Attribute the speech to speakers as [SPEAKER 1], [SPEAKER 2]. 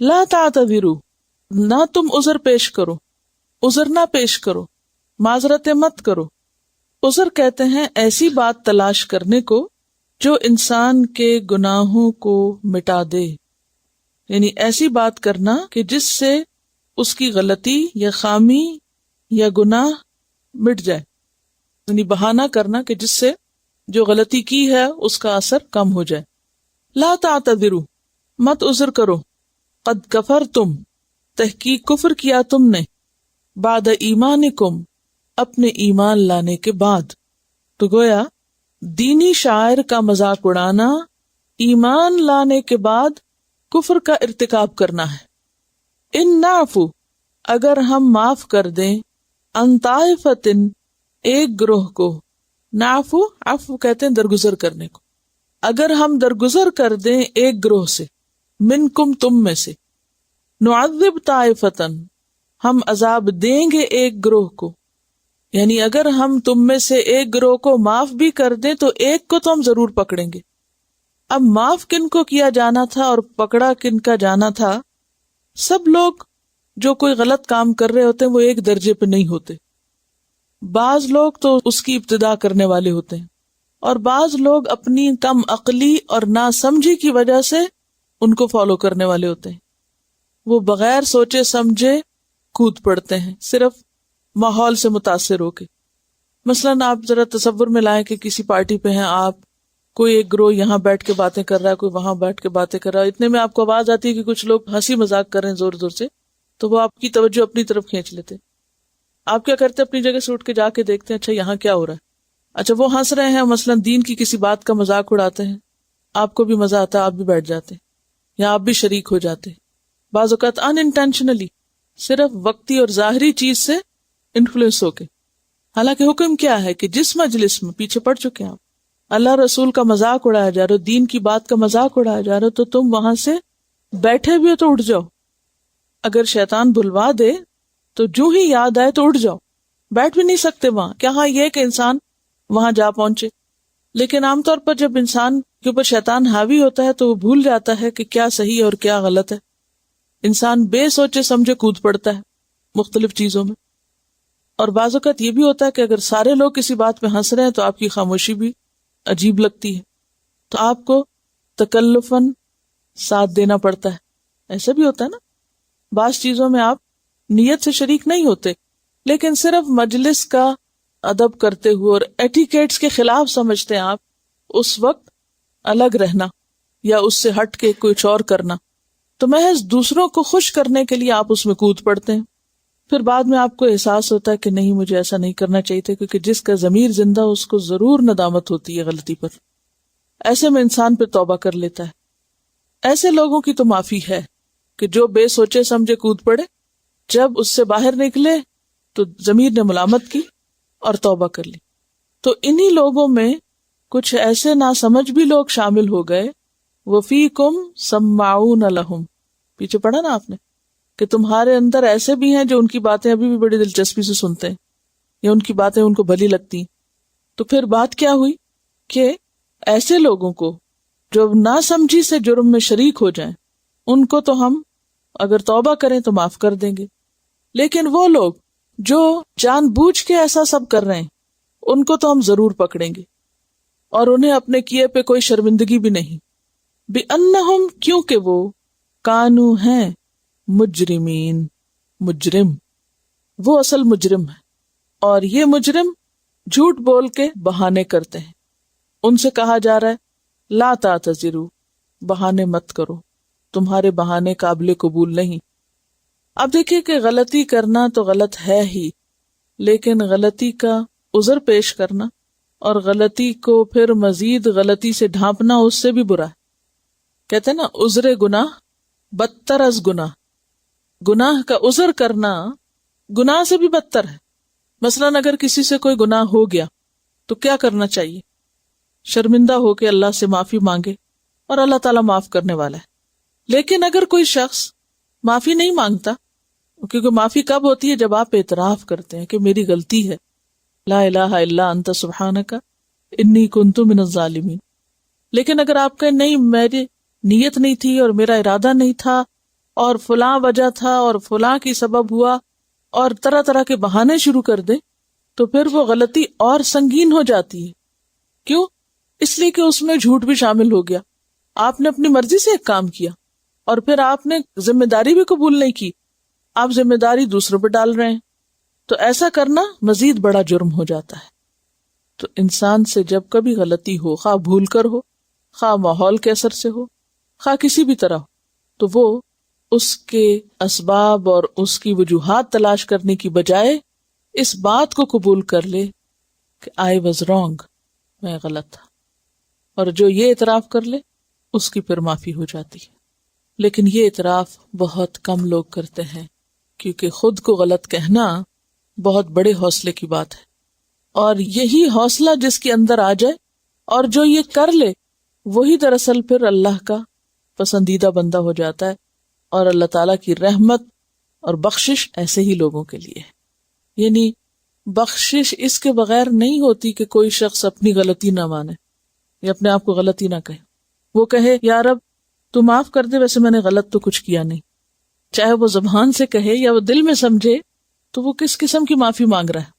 [SPEAKER 1] لا تعتذروا، نہ تم عذر پیش کرو، عذر نہ پیش کرو، معذرتیں مت کرو۔ عذر کہتے ہیں ایسی بات تلاش کرنے کو جو انسان کے گناہوں کو مٹا دے، یعنی ایسی بات کرنا کہ جس سے اس کی غلطی یا خامی یا گناہ مٹ جائے، یعنی بہانہ کرنا کہ جس سے جو غلطی کی ہے اس کا اثر کم ہو جائے۔ لا تعتذروا، مت عذر کرو، قد کفرتم، تحقیق کفر کیا تم نے، بعد ایمانکم، اپنے ایمان لانے کے بعد۔ تو گویا دینی شاعر کا مذاق اڑانا ایمان لانے کے بعد کفر کا ارتکاب کرنا ہے۔ ان نعفو، اگر ہم معاف کر دیں، عن طائفۃ، ایک گروہ کو، نعفو عفو کہتے ہیں درگزر کرنے کو، اگر ہم درگزر کر دیں ایک گروہ سے، منکم تم میں سے، نعذب طائفۃ، ہم عذاب دیں گے ایک گروہ کو، یعنی اگر ہم تم میں سے ایک گروہ کو معاف بھی کر دیں تو ایک کو تو ہم ضرور پکڑیں گے۔ اب معاف کن کو کیا جانا تھا اور پکڑا کن کا جانا تھا؟ سب لوگ جو کوئی غلط کام کر رہے ہوتے ہیں وہ ایک درجے پہ نہیں ہوتے، بعض لوگ تو اس کی ابتدا کرنے والے ہوتے ہیں، اور بعض لوگ اپنی کم عقلی اور ناسمجھی کی وجہ سے ان کو فالو کرنے والے ہوتے ہیں، وہ بغیر سوچے سمجھے کود پڑتے ہیں صرف ماحول سے متاثر ہو کے۔ مثلاً آپ ذرا تصور میں لائیں کہ کسی پارٹی پہ ہیں آپ، کوئی ایک گروہ یہاں بیٹھ کے باتیں کر رہا ہے، کوئی وہاں بیٹھ کے باتیں کر رہا ہے، اتنے میں آپ کو آواز آتی ہے کہ کچھ لوگ ہنسی مذاق کر رہے ہیں زور زور سے، تو وہ آپ کی توجہ اپنی طرف کھینچ لیتے۔ آپ کیا کرتے؟ اپنی جگہ سے اٹھ کے جا کے دیکھتے ہیں اچھا یہاں کیا ہو رہا ہے۔ اچھا وہ ہنس رہے ہیں، مثلاً دین کی کسی بات کا مذاق اڑاتے ہیں، آپ کو بھی مزہ آتا ہے، آپ بھی بیٹھ جاتے ہیں یا آپ بھی شریک ہو جاتے ہیں۔ بعض اوقات ان انٹینشنلی، صرف وقتی اور ظاہری چیز سے انفلوئنس ہو کے، حالانکہ حکم کیا ہے کہ جس مجلس میں پیچھے پڑ چکے ہیں آپ، اللہ رسول کا مذاق اڑایا جا رہا ہو، دین کی بات کا مذاق اڑایا جا رہا ہو، تو تم وہاں سے بیٹھے بھی ہو تو اٹھ جاؤ۔ اگر شیطان بھلوا دے تو جو ہی یاد آئے تو اٹھ جاؤ، بیٹھ بھی نہیں سکتے وہاں، کیا ہاں یہ کہ انسان وہاں جا پہنچے۔ لیکن عام طور پر جب انسان کے اوپر شیطان حاوی ہوتا ہے تو وہ بھول جاتا ہے کہ کیا صحیح اور کیا غلط ہے، انسان بے سوچے سمجھے کود پڑتا ہے مختلف چیزوں میں۔ اور بعض اوقات یہ بھی ہوتا ہے کہ اگر سارے لوگ کسی بات پہ ہنس رہے ہیں تو آپ کی خاموشی بھی عجیب لگتی ہے، تو آپ کو تکلفاً ساتھ دینا پڑتا ہے۔ ایسا بھی ہوتا ہے نا، بعض چیزوں میں آپ نیت سے شریک نہیں ہوتے لیکن صرف مجلس کا ادب کرتے ہوئے اور ایٹیکیٹس کے خلاف سمجھتے ہیں آپ، اس وقت الگ رہنا یا اس سے ہٹ کے کچھ اور کرنا، تو محض دوسروں کو خوش کرنے کے لیے آپ اس میں کود پڑتے ہیں۔ پھر بعد میں آپ کو احساس ہوتا ہے کہ نہیں مجھے ایسا نہیں کرنا چاہیے تھا، کیونکہ جس کا ضمیر زندہ اس کو ضرور ندامت ہوتی ہے غلطی پر۔ ایسے میں انسان پہ توبہ کر لیتا ہے۔ ایسے لوگوں کی تو معافی ہے کہ جو بے سوچے سمجھے کود پڑے، جب اس سے باہر نکلے تو ضمیر نے ملامت کی اور توبہ کر لی۔ تو انہی لوگوں میں کچھ ایسے ناسمجھ بھی لوگ شامل ہو گئے، وَفِيكُمْ سَمَّاعُونَ لَهُمْ، پیچھے پڑھا نا آپ نے کہ تمہارے اندر ایسے بھی ہیں جو ان کی باتیں ابھی بھی بڑی دلچسپی سے سنتے ہیں یا ان کی باتیں ان کو بھلی لگتی ہیں۔ تو پھر بات کیا ہوئی کہ ایسے لوگوں کو جو ناسمجھی سے جرم میں شریک ہو جائیں ان کو تو ہم اگر توبہ کریں تو معاف کر دیں گے، لیکن وہ لوگ جو جان بوجھ کے ایسا سب کر رہے ہیں ان کو تو ہم ضرور پکڑیں گے، اور انہیں اپنے کیے پہ کوئی شرمندگی بھی نہیں۔ بِأَنَّهُمْ، کیونکہ وہ کانو ہیں مجرمین، مجرم، وہ اصل مجرم ہے، اور یہ مجرم جھوٹ بول کے بہانے کرتے ہیں۔ ان سے کہا جا رہا ہے لا تعتذروا، بہانے مت کرو، تمہارے بہانے قابل قبول نہیں۔ اب دیکھیے کہ غلطی کرنا تو غلط ہے ہی، لیکن غلطی کا عذر پیش کرنا اور غلطی کو پھر مزید غلطی سے ڈھانپنا اس سے بھی برا ہے۔ کہتے ہیں نا عذر گناہ بدتر از گناہ، گناہ کا عذر کرنا گناہ سے بھی بدتر ہے۔ مثلاً اگر کسی سے کوئی گناہ ہو گیا تو کیا کرنا چاہیے؟ شرمندہ ہو کے اللہ سے معافی مانگے، اور اللہ تعالیٰ معاف کرنے والا ہے۔ لیکن اگر کوئی شخص معافی نہیں مانگتا، کیونکہ معافی کب ہوتی ہے؟ جب آپ اعتراف کرتے ہیں کہ میری غلطی ہے، لا الہ الا انت سبحانک انی کنت من الظالمین۔ لیکن اگر آپ کہیں نہیں میری نیت نہیں تھی اور میرا ارادہ نہیں تھا اور فلاں وجہ تھا اور فلاں کی سبب ہوا اور طرح طرح کے بہانے شروع کر دے تو پھر وہ غلطی اور سنگین ہو جاتی ہے. کیوں؟ اس لیے کہ اس میں جھوٹ بھی شامل ہو گیا. آپ نے اپنی مرضی سے ایک کام کیا اور پھر آپ نے ذمہ داری بھی قبول نہیں کی، آپ ذمہ داری دوسروں پہ ڈال رہے ہیں. تو ایسا کرنا مزید بڑا جرم ہو جاتا ہے. تو انسان سے جب کبھی غلطی ہو، خواہ بھول کر ہو، خواہ ماحول کے اثر سے ہو، خواہ کسی بھی طرح ہو، تو وہ اس کے اسباب اور اس کی وجوہات تلاش کرنے کی بجائے اس بات کو قبول کر لے کہ I was wrong، میں غلط تھا، اور جو یہ اعتراف کر لے اس کی پھر معافی ہو جاتی ہے. لیکن یہ اعتراف بہت کم لوگ کرتے ہیں، کیونکہ خود کو غلط کہنا بہت بڑے حوصلے کی بات ہے، اور یہی حوصلہ جس کے اندر آ جائے اور جو یہ کر لے وہی دراصل پھر اللہ کا پسندیدہ بندہ ہو جاتا ہے، اور اللہ تعالیٰ کی رحمت اور بخشش ایسے ہی لوگوں کے لیے ہے. یعنی بخشش اس کے بغیر نہیں ہوتی کہ کوئی شخص اپنی غلطی نہ مانے یا اپنے آپ کو غلطی نہ کہے. وہ کہے یا رب تو معاف کر دے، ویسے میں نے غلط تو کچھ کیا نہیں. چاہے وہ زبان سے کہے یا وہ دل میں سمجھے، تو وہ کس قسم کی معافی مانگ رہا ہے؟